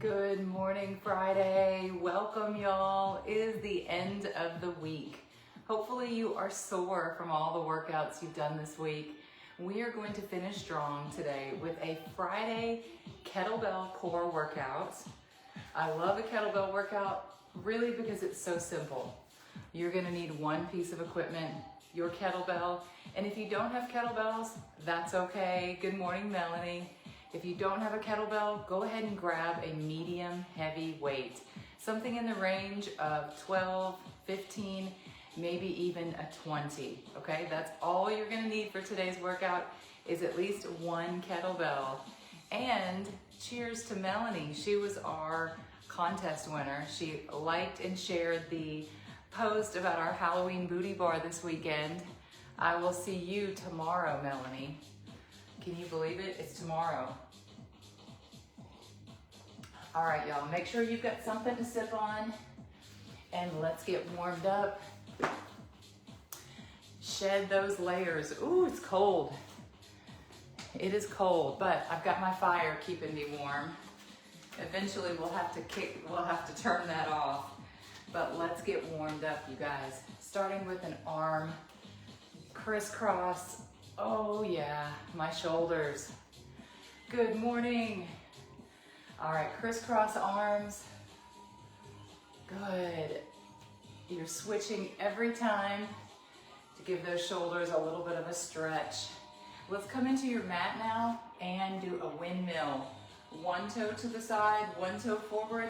Good morning, Friday. Welcome, y'all. It is the end of the week. Hopefully you are sore from all the workouts you've done this week. We are going to finish strong today with a Friday kettlebell core workout. I love a kettlebell workout really because it's so simple. You're gonna need one piece of equipment, your kettlebell, and if you don't have kettlebells, that's okay. Good morning, Melanie. If you don't have a kettlebell, go ahead and grab a medium heavy weight. Something in the range of 12, 15, maybe even a 20, okay? That's all you're gonna need for today's workout is at least one kettlebell. And cheers to Melanie. She was our contest winner. She liked and shared the post about our Halloween booty bar this weekend. I will see you tomorrow, Melanie. Can you believe it? It's tomorrow. All right, y'all, make sure you've got something to sip on and let's get warmed up. Shed those layers. Ooh, it's cold. It is cold, but I've got my fire keeping me warm. Eventually we'll have to turn that off, but let's get warmed up, you guys. Starting with an arm crisscross. Oh yeah, my shoulders. Good morning. All right, crisscross arms. Good. You're switching every time to give those shoulders a little bit of a stretch. Let's come into your mat now and do a windmill. One toe to the side, one toe forward,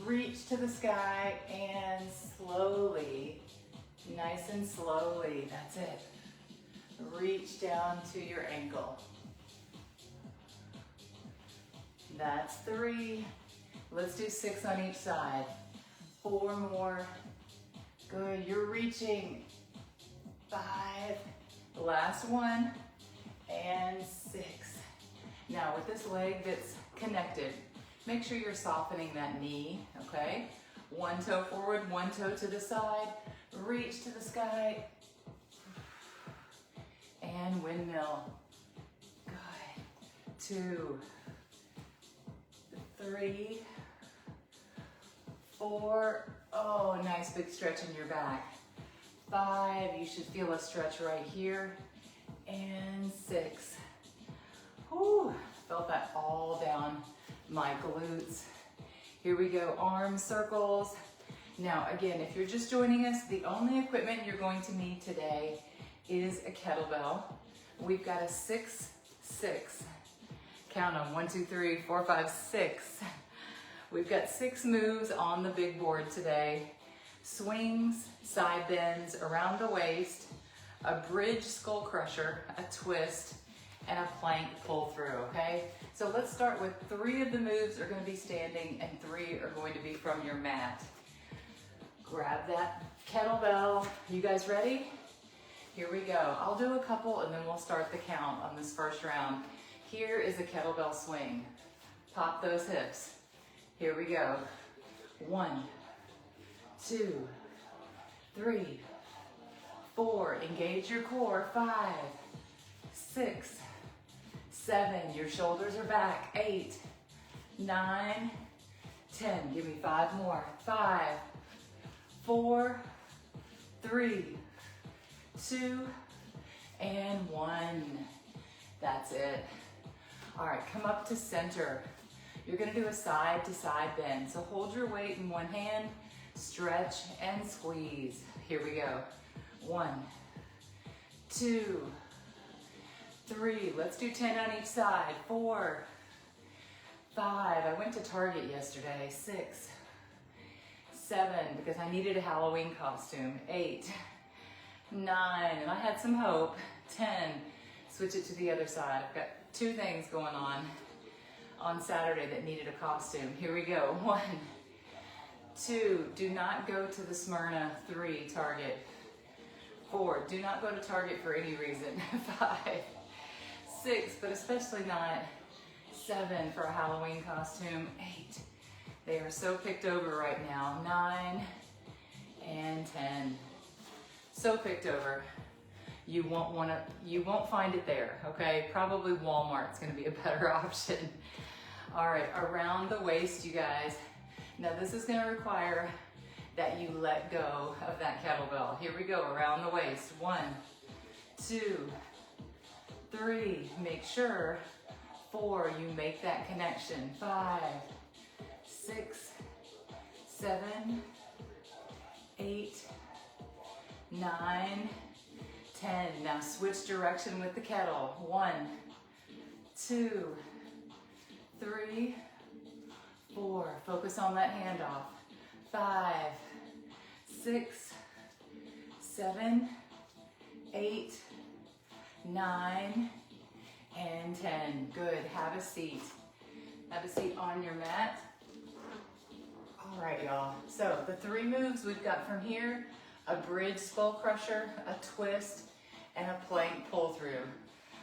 reach to the sky, and slowly, nice and slowly, that's it. Reach down to your ankle. That's 3. Let's do 6 on each side. 4 more. Good, you're reaching. 5. Last one. And 6. Now with this leg that's connected, make sure you're softening that knee, okay? One toe forward, one toe to the side. Reach to the sky. And windmill. Good. 2, 3, 4. Oh, nice big stretch in your back. 5, you should feel a stretch right here. And 6. Whew, felt that all down my glutes. Here we go, arm circles. Now again, if you're just joining us, the only equipment you're going to need today is a kettlebell. We've got a 6, 6. Count them, 1, 2, 3, 4, 5, 6. We've got 6 moves on the big board today. Swings, side bends around the waist, a bridge skull crusher, a twist, and a plank pull through, okay? So let's start with 3 of the moves are gonna be standing and 3 are going to be from your mat. Grab that kettlebell. You guys ready? Here we go. I'll do a couple and then we'll start the count on this first round. Here is a kettlebell swing. Pop those hips. Here we go. 1, 2, 3, 4. Engage your core. 5, 6, 7. Your shoulders are back. 8, 9, 10. Give me 5 more. 5, 4, 3, 2, and 1. That's it. All right, come up to center. You're gonna do a side to side bend. So hold your weight in one hand, stretch and squeeze. Here we go. 1, 2, 3. Let's do 10 on each side. 4, 5. I went to Target yesterday. 6, 7, because I needed a Halloween costume. 8, 9, and I had some hope. 10. Switch it to the other side. I've got 2 things going on Saturday that needed a costume. Here we go. 1, 2, do not go to the Smyrna. 3, Target. 4, do not go to Target for any reason. 5, 6, but especially not 7 for a Halloween costume. 8, they are so picked over right now. 9 and 10, so picked over. You won't find it there, okay? Probably Walmart's gonna be a better option. All right, around the waist, you guys. Now this is gonna require that you let go of that kettlebell. Here we go, around the waist. 1, 2, 3, make sure. 4, you make that connection. 5, 6, 7, 8, 9, 10. Now switch direction with the kettle. 1, 2, 3, 4. Focus on that handoff. 5, 6, 7, 8, 9, and 10. Good. Have a seat. Have a seat on your mat. All right, y'all. So the 3 moves we've got from here: a bridge skull crusher, a twist, and a plank pull through.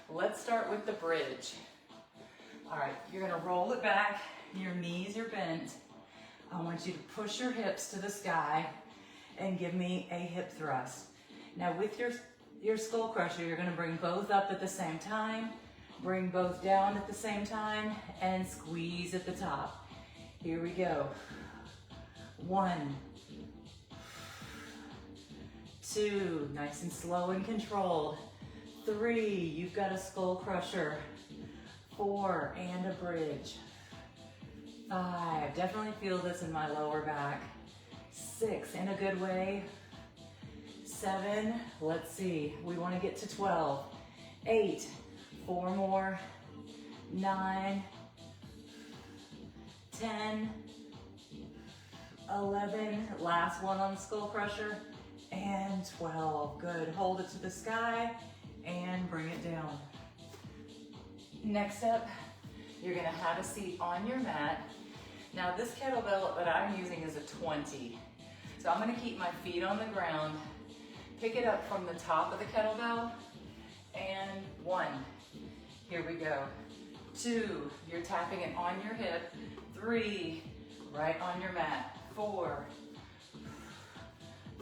Let's start with the bridge. All right, you're gonna roll it back. Your knees are bent. I want you to push your hips to the sky and give me a hip thrust. Now with your skull crusher, you're gonna bring both up at the same time, bring both down at the same time, and squeeze at the top. Here we go. 1, 2, nice and slow and controlled. 3, you've got a skull crusher. 4, and a bridge. 5, definitely feel this in my lower back. 6, in a good way. 7, let's see, we want to get to 12. 8, 4 more. 9, 10, 11, last one on the skull crusher, and 12. Good, hold it to the sky and bring it down. Next up, you're gonna have a seat on your mat. Now this kettlebell that I'm using is a 20. So I'm gonna keep my feet on the ground, pick it up from the top of the kettlebell, and 1, here we go. 2, you're tapping it on your hip. 3, right on your mat. 4,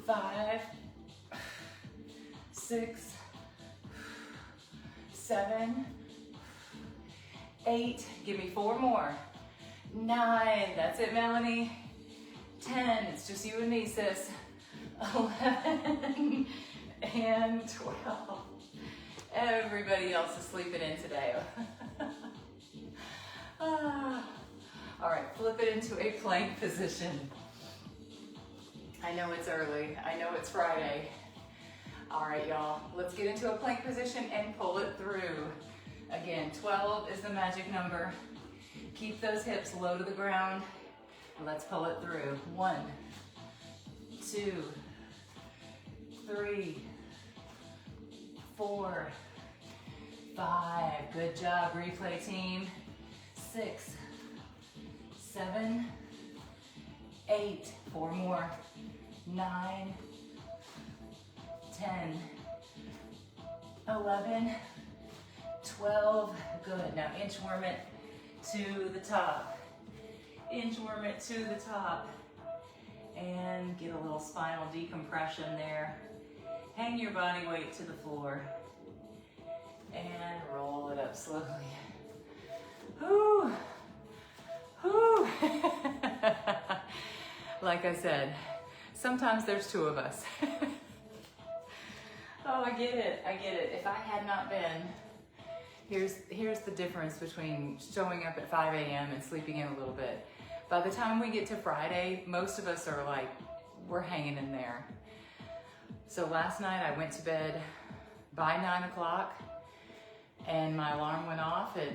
5, 6, 7, 8, give me 4 more. 9, that's it, Melanie. 10, it's just you and me, sis. 11, and 12. Everybody else is sleeping in today. All right, flip it into a plank position. I know it's early, I know it's Friday. All right, y'all, let's get into a plank position and pull it through. Again, 12 is the magic number. Keep those hips low to the ground. Let's pull it through. 1, 2, 3, 4, 5. Good job, replay team. 6, 7, 8. 4 more. 9, 10, 11, 12. Good. Now inchworm it to the top. Inchworm it to the top. And get a little spinal decompression there. Hang your body weight to the floor. And roll it up slowly. Whew. Whew. Like I said, sometimes there's 2 of us. Oh, I get it, I get it. If I had not been, here's the difference between showing up at 5 a.m. and sleeping in a little bit. By the time we get to Friday, most of us are like, we're hanging in there. So last night I went to bed by 9 o'clock and my alarm went off at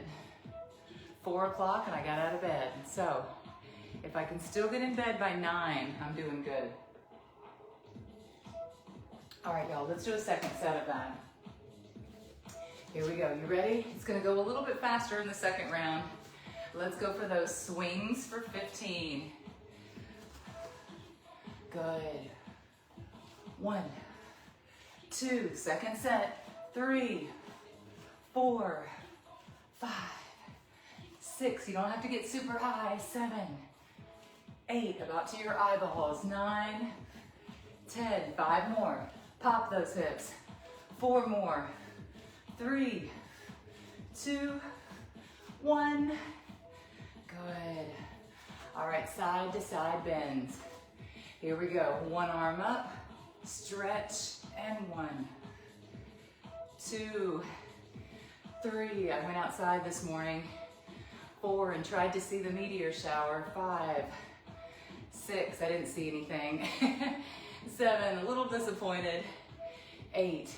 4 o'clock and I got out of bed. So if I can still get in bed by 9, I'm doing good. All right, y'all, let's do a second set of that. Here we go, you ready? It's gonna go a little bit faster in the second round. Let's go for those swings for 15. Good. 1, 2, second set. 3, 4, 5, 6. You don't have to get super high. 7, 8, about to your eyeballs. 9, 10, 5 more. Pop those hips. 4 more. 3, 2, 1. Good. All right, side to side bends. Here we go. One arm up, stretch, and 1, 2, 3. I went outside this morning. 4 and tried to see the meteor shower. 5, 6, I didn't see anything. 7, a little disappointed. 8,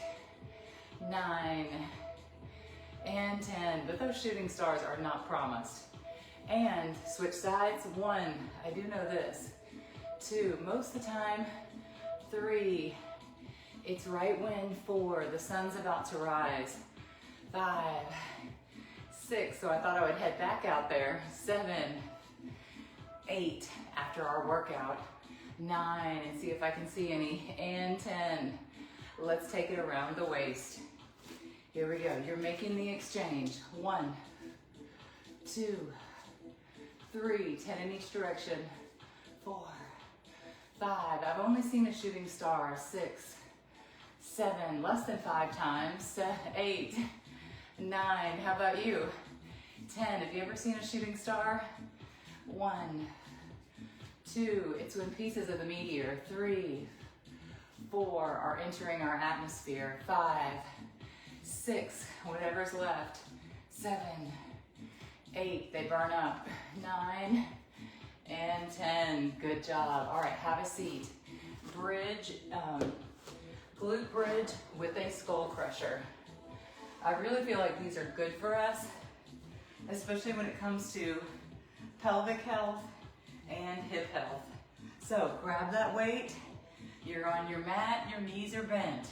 9, and 10. But those shooting stars are not promised. And switch sides. 1, I do know this. 2, most of the time. 3, it's right when. 4, the sun's about to rise. 5, 6, so I thought I would head back out there. 7, 8, after our workout. 9, and see if I can see any. And 10, let's take it around the waist. Here we go, you're making the exchange. 1, 2, 3, 10 in each direction. 4, 5, I've only seen a shooting star. 6, 7, less than 5 times. 8, 9, how about you? 10, have you ever seen a shooting star? 1, 2, it's when pieces of the meteor. 3, 4 are entering our atmosphere. 5, 6, whatever's left. 7, 8, they burn up. 9, and 10, good job. All right, have a seat. Bridge, glute bridge with a skull crusher. I really feel like these are good for us, especially when it comes to pelvic health and hip health. So grab that weight, you're on your mat, your knees are bent.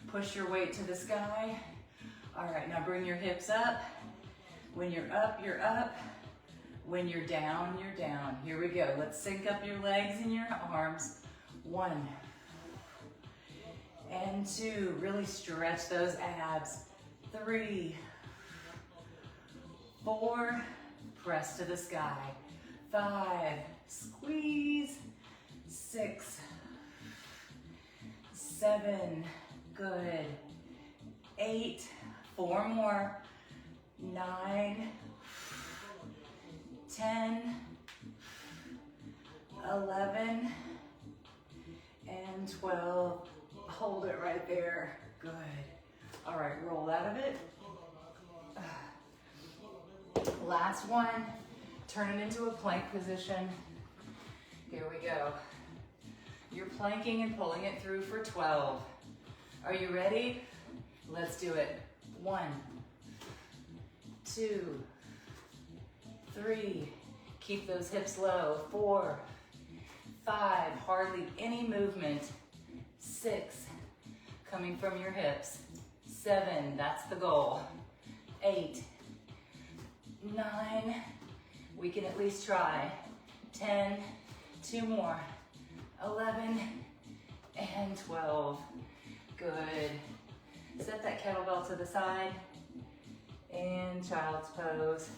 Push your weight to the sky. All right, now bring your hips up. When you're up, you're up. When you're down, you're down. Here we go. Let's sync up your legs and your arms. 1 and 2. Really stretch those abs. 3, 4. Press to the sky. 5. Squeeze. 6, 7. Good. 8. 4 more. 9. 10, 11, and 12. Hold it right there. Good. All right, roll out of it. Last one. Turn it into a plank position. Here we go. You're planking and pulling it through for 12. Are you ready? Let's do it. 1, 2, 3, keep those hips low. 4, 5, hardly any movement. 6, coming from your hips. 7, that's the goal. 8, 9, we can at least try. 10, 2 more. 11, and 12. Good. Set that kettlebell to the side and child's pose.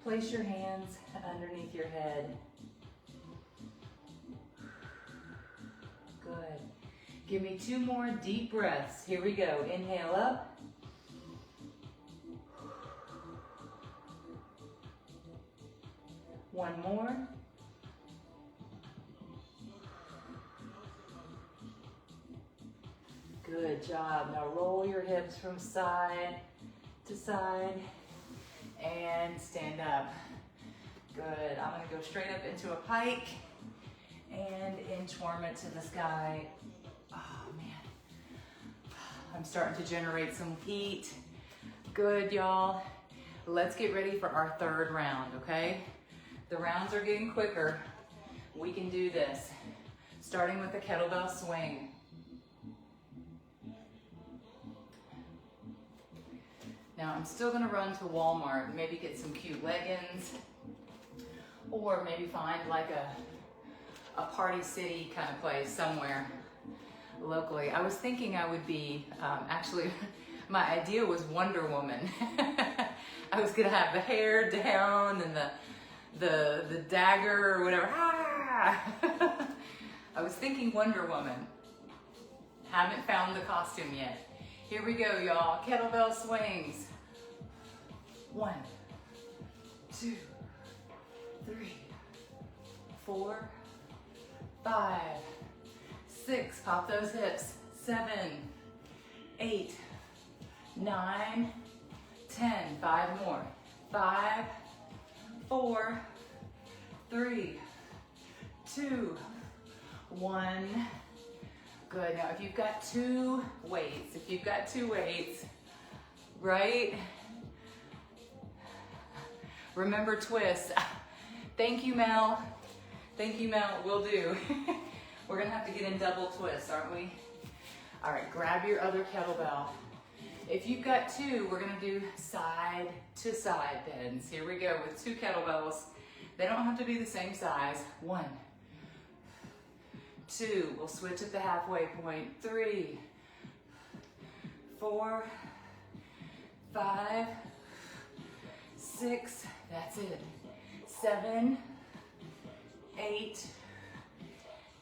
Place your hands underneath your head. Good. Give me 2 more deep breaths. Here we go. Inhale up. One more. Good job. Now roll your hips from side to side and stand up. Good. I'm going to go straight up into a pike and inchworm it to the sky. Oh man. I'm starting to generate some heat. Good, y'all. Let's get ready for our 3rd round, okay? The rounds are getting quicker. We can do this. Starting with the kettlebell swing. Now I'm still gonna run to Walmart, maybe get some cute leggings, or maybe find like a Party City kind of place somewhere locally. I was thinking I would be, actually my idea was Wonder Woman. I was gonna have the hair down and the dagger or whatever. Ah! I was thinking Wonder Woman. Haven't found the costume yet. Here we go, y'all. Kettlebell swings. 1, 2, 4, 5, 6, pop those hips, 7, 8, 9, 10, 5 more, 5, 4, 3, 2, 1. Good. Now, if you've got two weights, right? Remember twist. Thank you, Mel. Thank you, Mel. Will do. We're gonna have to get in double twists, aren't we? All right, grab your other kettlebell. If you've got two, we're gonna do side to side bends. Here we go with two kettlebells. They don't have to be the same size. 1, 2, we'll switch at the halfway point. 3, 4, 5, 6, that's it. 7, 8,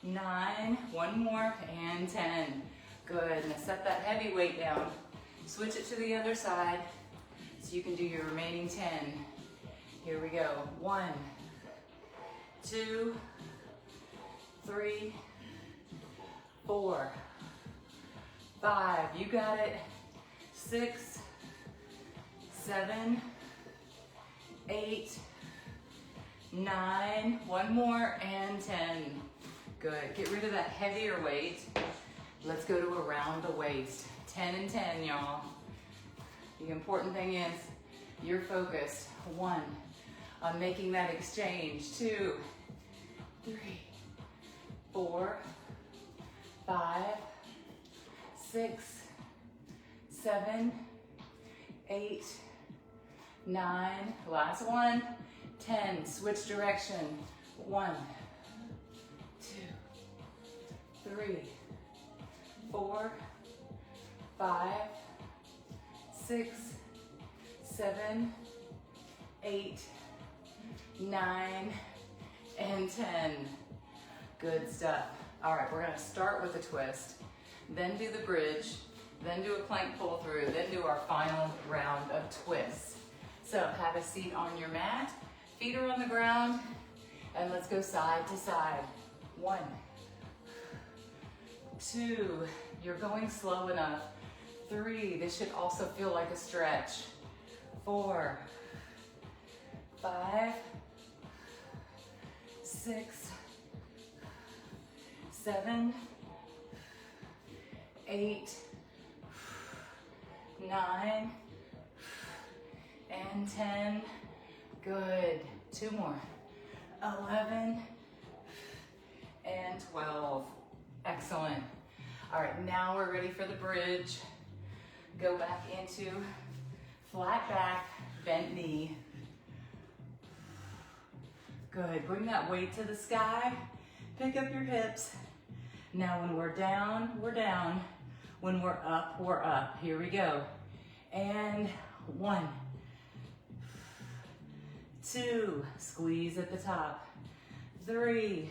9, one more, and 10. Good, now set that heavy weight down. Switch it to the other side so you can do your remaining 10. Here we go. 1, 2, 3, 4, 5, you got it. 6, 7, 8, 9, one more, and 10. Good, get rid of that heavier weight. Let's go to around the waist. 10 and 10, y'all. The important thing is you're focused. 1, on making that exchange. 2, 3, 4, 5, 6, 7, 8, 9, last one, 10, switch direction. 1, 2, 3, 4, 5, 6, 7, 8, 9, and 10. Good stuff. All right, we're gonna start with a twist, then do the bridge, then do a plank pull through, then do our final round of twists. So have a seat on your mat, feet are on the ground, and let's go side to side. 1, 2, you're going slow enough. 3, this should also feel like a stretch. 4, 5, 6, 7, 8, 9, and 10. Good. 2 more. 11 and 12. Excellent. All right, now we're ready for the bridge. Go back into flat back, bent knee. Good. Bring that weight to the sky. Pick up your hips. Now when we're down, we're down. When we're up. Here we go. And 1, 2, squeeze at the top. 3,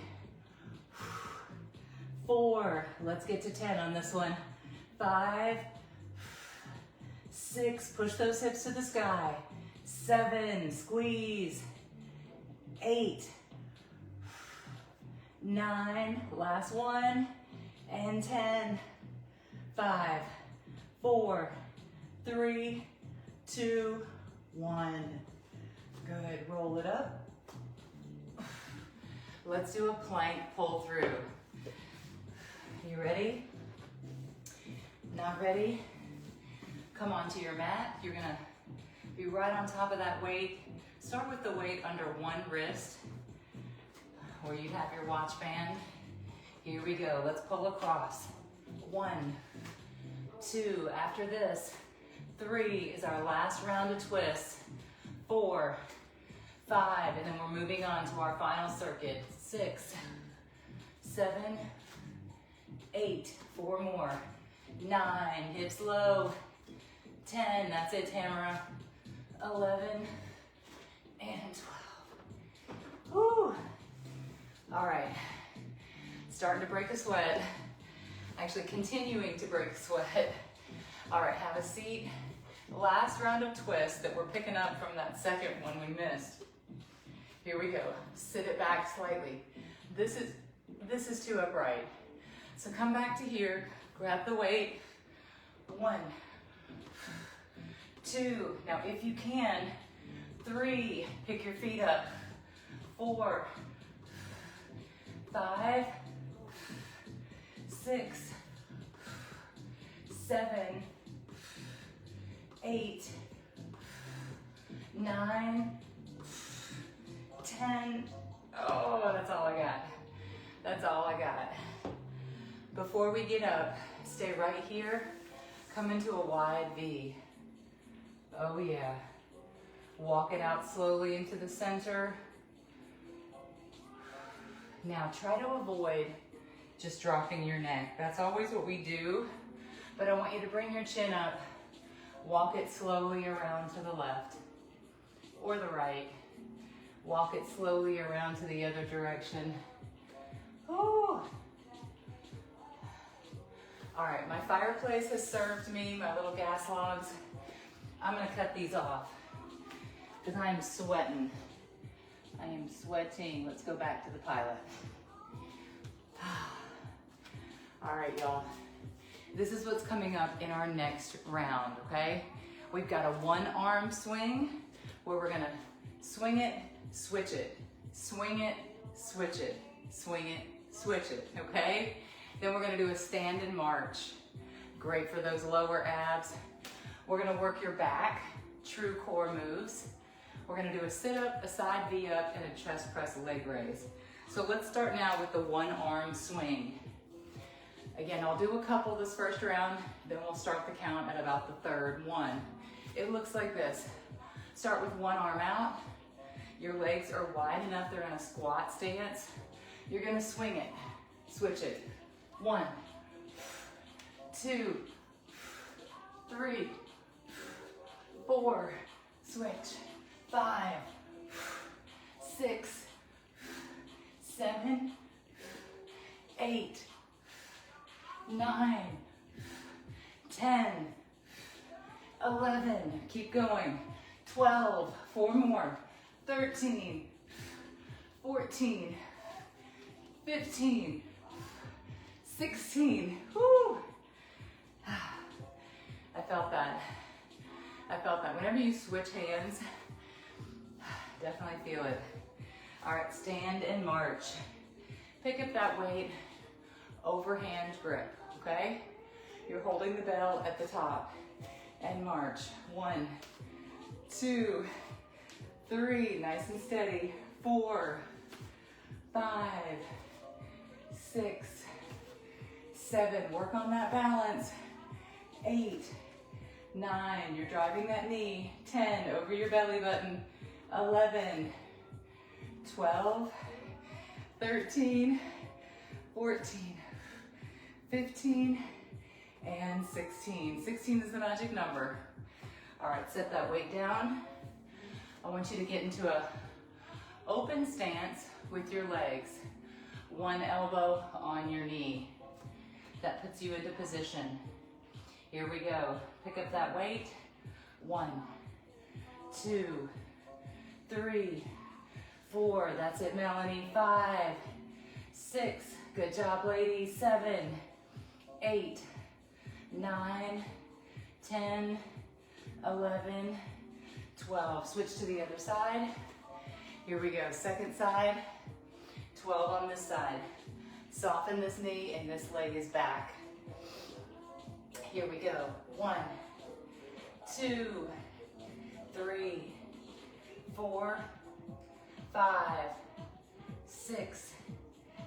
4, let's get to 10 on this one. 5, 6, push those hips to the sky. 7, squeeze. 8, 9, last one, and 10. 5, 4, 3, 2, 1. Good, roll it up. Let's do a plank pull through. You ready? Not ready? Come onto your mat. You're gonna be right on top of that weight. Start with the weight under one wrist, where you have your watch band. Here we go, let's pull across. 1, 2, after this. 3 is our last round of twists. 4, 5, and then we're moving on to our final circuit. 6, 7, 8, 4 more. 9, hips low. 10, that's it, Tamara. 11, and 12. Whew. All right, starting to break a sweat. Actually continuing to break a sweat. All right, have a seat. Last round of twists that we're picking up from that second one we missed. Here we go. Sit it back slightly. This is too upright. So come back to here, grab the weight. 1, 2, now if you can, 3, pick your feet up. 4, 5, 6, 7, 8, 9, 10. Oh, that's all I got. That's all I got. Before we get up, stay right here. Come into a wide V. Oh yeah. Walk it out slowly into the center. Now try to avoid just dropping your neck. That's always what we do, but I want you to bring your chin up. Walk it slowly around to the left or the right. Walk it slowly around to the other direction. Ooh. All right, my fireplace has served me, my little gas logs. I'm gonna cut these off because I am sweating. I am sweating. Let's go back to the pilot. All right, y'all. This is what's coming up in our next round, okay? We've got a 1-arm swing where we're gonna swing it, switch it, swing it, switch it, swing it, switch it, okay? Then we're gonna do a stand and march. Great for those lower abs. We're gonna work your back, true core moves. We're gonna do a sit-up, a side V-up, and a chest press leg raise. So let's start now with the 1-arm swing. Again, I'll do a couple this first round, then we'll start the count at about the 3rd one. It looks like this. Start with 1 arm out. Your legs are wide enough, they're in a squat stance. You're gonna swing it, switch it. 1, 2, 3, 4, switch. 5, 6, 7, 8, 9, 10, 11, keep going. 12, 4 more. 13, 14, 15, 16, whoo. I felt that. I felt that. Whenever you switch hands, definitely feel it. All right, stand and march. Pick up that weight, overhand grip, okay? You're holding the bell at the top and march. 1, 2, 3, nice and steady. 4, 5, 6, 7, work on that balance. 8, 9, you're driving that knee. 10, over your belly button. 11, 12, 13, 14, 15, and 16. 16 is the magic number. All right, set that weight down. I want you to get into a open stance with your legs. 1 elbow on your knee. That puts you into position. Here we go. Pick up that weight. 1, 2, 3, 4, that's it, Melanie. 5, 6, good job, ladies. 7, 8, 9, 10, 11, 12. Switch to the other side. Here we go, second side. 12 on this side. Soften this knee and this leg is back. Here we go. 1, 2, 3, 4, 5, 6,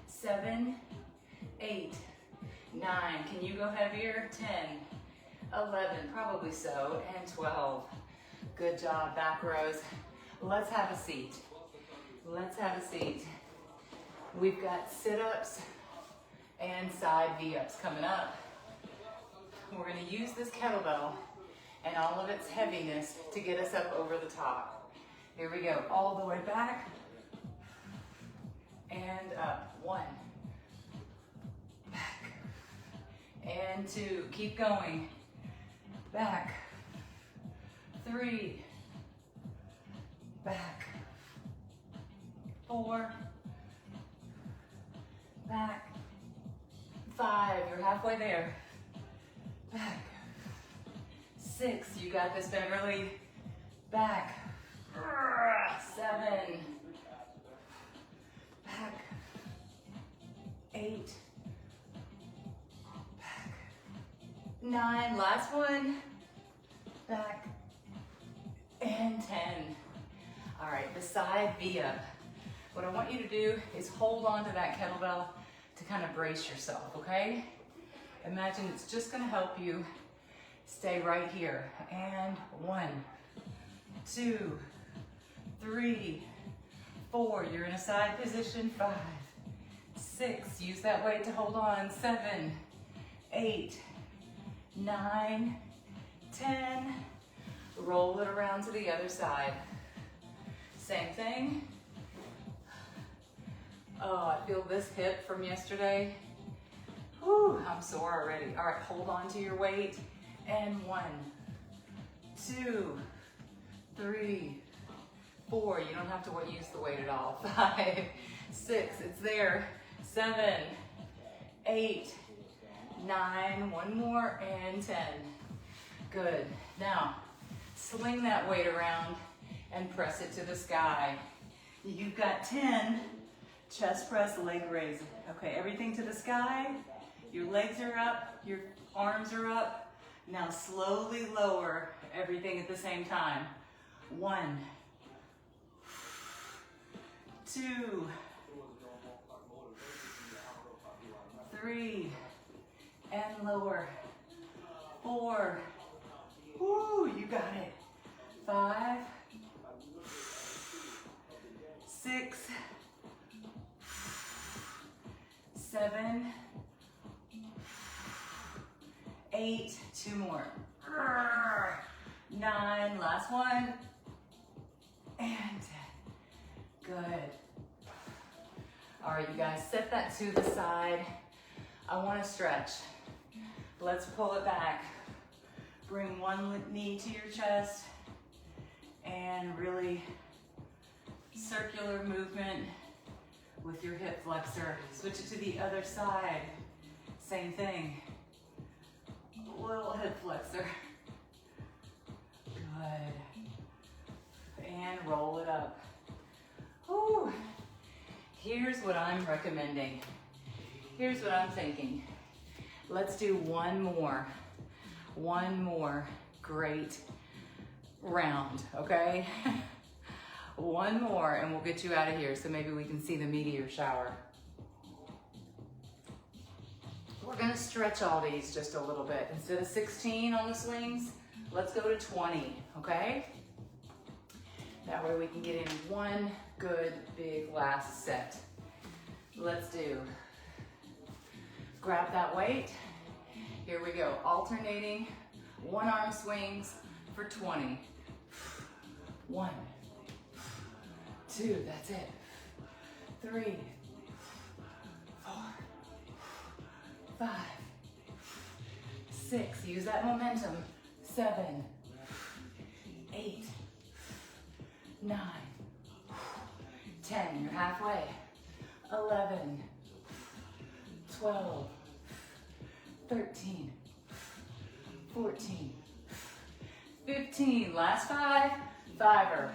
7, 8, 9. Can you go heavier? 10, 11, probably so, and 12. Good job, back rows. Let's have a seat. Let's have a seat. We've got sit-ups and side V-ups coming up. We're gonna use this kettlebell and all of its heaviness to get us up over the top. Here we go, all the way back and up. 1, back, and 2, keep going, back, 3, back, 4, back, 5, you're halfway there, back, 6, you got this, Beverly, back, 7, back, 8, back, 9, last one, back, and 10. All right, the side V up. What I want you to do is hold on to that kettlebell to kind of brace yourself, okay? Imagine it's just gonna help you stay right here. And 1, 2, 3, 4, you're in a side position, 5, 6, use that weight to hold on, 7, 8, 9, 10, roll it around to the other side. Same thing. Oh, I feel this hip from yesterday. Whew, I'm sore already. All right, hold on to your weight. And 1, 2, 3, 4. You don't have to use the weight at all. 5, 6, it's there. 7, 8, 9, one more, and 10. Good. Now, sling that weight around and press it to the sky. You've got 10 chest press, leg raise. Okay, everything to the sky. Your legs are up, your arms are up. Now slowly lower everything at the same time. 1, 2, 3, and lower. 4, woo, you got it. 5, 6, 7, 8, 2 more. 9, last one, and 10. Good. All right, you guys, set that to the side. I want to stretch. Let's pull it back. Bring one knee to your chest and really circular movement with your hip flexor. Switch it to the other side. Same thing. Little hip flexor. Good. And roll it up. Whew. Here's what I'm recommending. Here's what I'm thinking. Let's do one more great round, okay? One more and we'll get you out of here so maybe we can see the meteor shower. We're gonna stretch all these just a little bit. Instead of 16 on the swings, let's go to 20, okay? That way we can get in one good big last set. Let's do, grab that weight. Here we go, alternating one arm swings for 20. 1, 2, that's it. 3, 4, 5, 6, use that momentum. 7, 8, 9, 10, you're halfway. 11, 12, 13, 14, 15, last 5, fiver.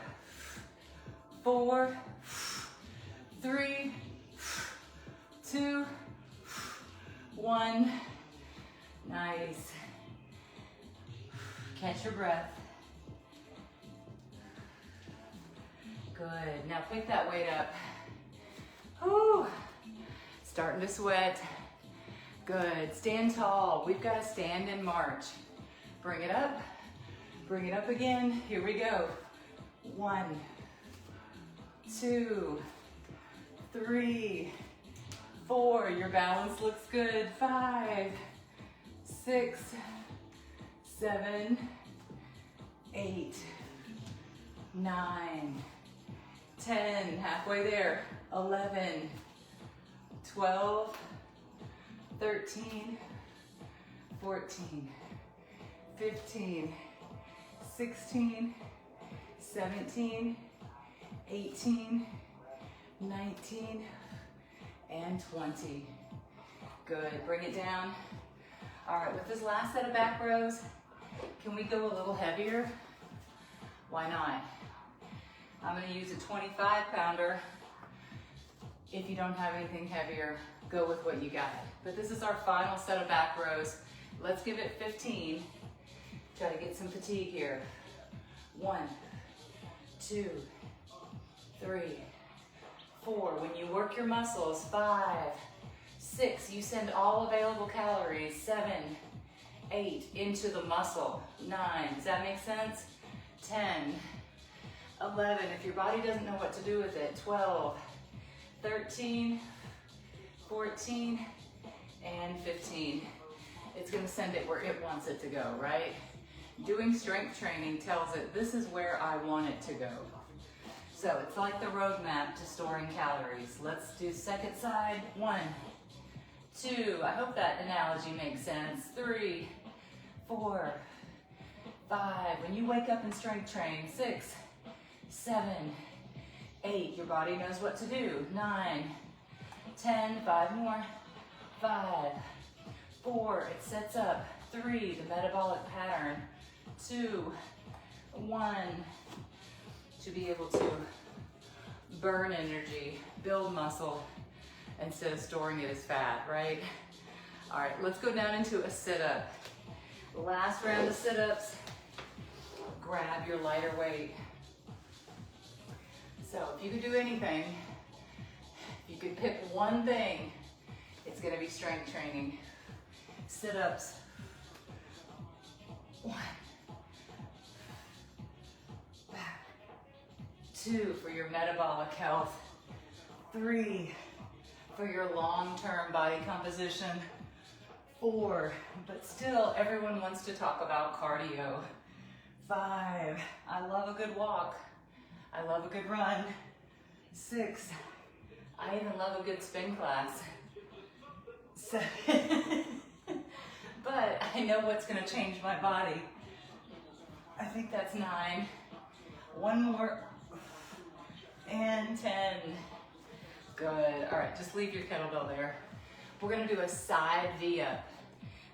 4, 3, 2, 1. Nice. Catch your breath. Good. Now pick that weight up. Whew. Starting to sweat. Good. Stand tall. We've got to stand and march. Bring it up. Bring it up again. Here we go. 1, 2, 3, 4. Your balance looks good. 5, 6, 7, 8, 9, 10. Halfway there. 11, 12, 13, 14, 15, 16, 17, 18, 19, and 20. Good, bring it down. All right, with this last set of back rows, can we go a little heavier? Why not? I'm gonna use a 25-pounder. If you don't have anything heavier, go with what you got. But this is our final set of back rows. Let's give it 15. Try to get some fatigue here. 1, 2, 3, 4. When you work your muscles, 5, 6. You send all available calories. 7, 8 into the muscle. 9. Does that make sense? 10, 11. If your body doesn't know what to do with it, 12, 13, 14, and 15. It's gonna send it where it wants it to go, right? Doing strength training tells it, this is where I want it to go. So it's like the roadmap to storing calories. Let's do second side. 1, 2, I hope that analogy makes sense. 3, 4, 5. When you wake up and strength train, 6, 7, 8. Your body knows what to do. 9, 10, 5 more. 5, 4, it sets up. 3, the metabolic pattern. 2, 1, to be able to burn energy, build muscle, instead of storing it as fat, right? All right, let's go down into a sit-up. Last round of sit-ups. Grab your lighter weight. So if you could do anything, if you could pick one thing, it's gonna be strength training. Sit-ups. 1. Back. 2 for your metabolic health. 3 for your long-term body composition. 4, but still everyone wants to talk about cardio. 5, I love a good walk. I love a good run. 6, I even love a good spin class. 7, but I know what's gonna change my body. I think that's 9. 1 more, and 10. Good, all right, just leave your kettlebell there. We're gonna do a side V-up.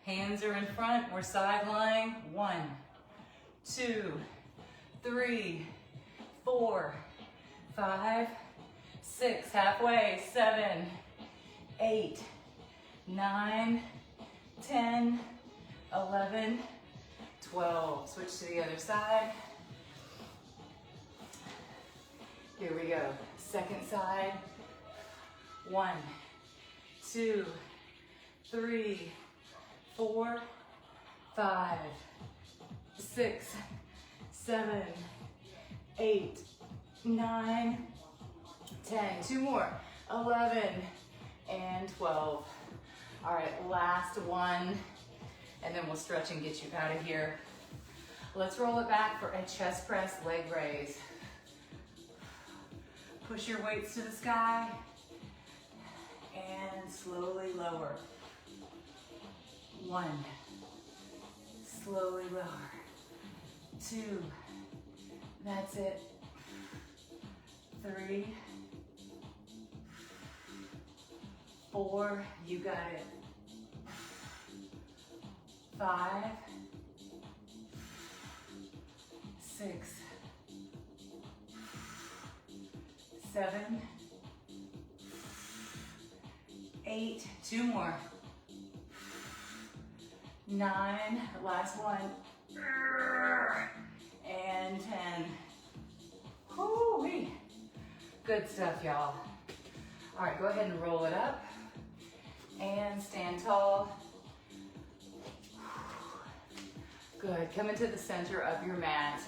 Hands are in front, we're side lying. 1, 2, 3, 4, 5, 6, halfway. 7, 8, 9, 10, 11, 12. Switch to the other side. Here we go. Second side. 1, 2, 3, 4, 5, 6, 7, 8, 9, 10. 2 more. 11 and 12. All right, last one, and then we'll stretch and get you out of here. Let's roll it back for a chest press leg raise. Push your weights to the sky and slowly lower. 1, slowly lower. 2, that's it. 3, 4, you got it. 5, 6, 7, 8, 2 more. 9, last one. And 10. Whoo-wee. Good stuff, y'all. All right, go ahead and roll it up. And stand tall. Good, come into the center of your mat.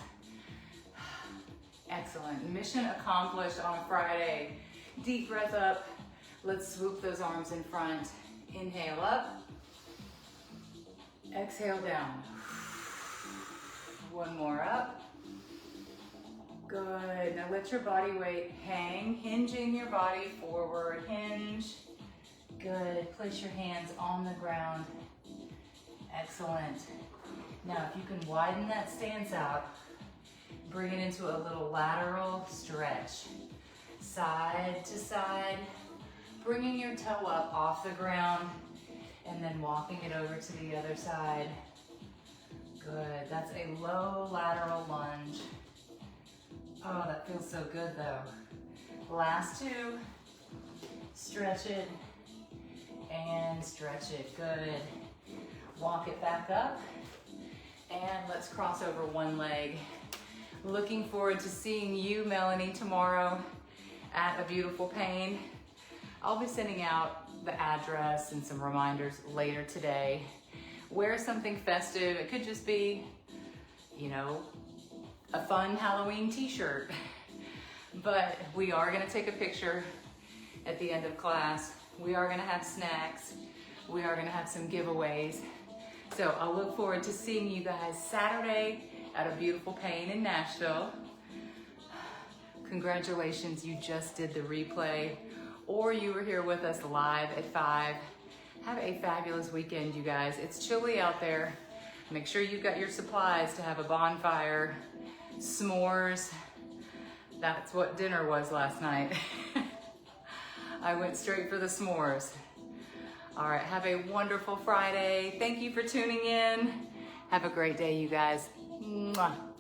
Excellent, mission accomplished on a Friday. Deep breath up. Let's swoop those arms in front. Inhale up. Exhale down. 1 more up. Good, now let your body weight hang, hinging your body forward, hinge. Good, place your hands on the ground. Excellent. Now if you can widen that stance out, bring it into a little lateral stretch. Side to side, bringing your toe up off the ground and then walking it over to the other side. Good, that's a low lateral lunge. Oh, that feels so good though. Last two, stretch it and stretch it, good. Walk it back up and let's cross over one leg. Looking forward to seeing you, Melanie, tomorrow at A Beautiful Pain. I'll be sending out the address and some reminders later today. Wear something festive. It could just be, you know, a fun Halloween t-shirt. But we are gonna take a picture at the end of class. We are gonna have snacks. We are gonna have some giveaways. So I'll look forward to seeing you guys Saturday at A Beautiful Pain in Nashville. Congratulations, you just did the replay, or you were here with us live at 5. Have a fabulous weekend, you guys. It's chilly out there. Make sure you've got your supplies to have a bonfire, s'mores. That's what dinner was last night. I went straight for the s'mores. All right, have a wonderful Friday. Thank you for tuning in. Have a great day, you guys. Mwah.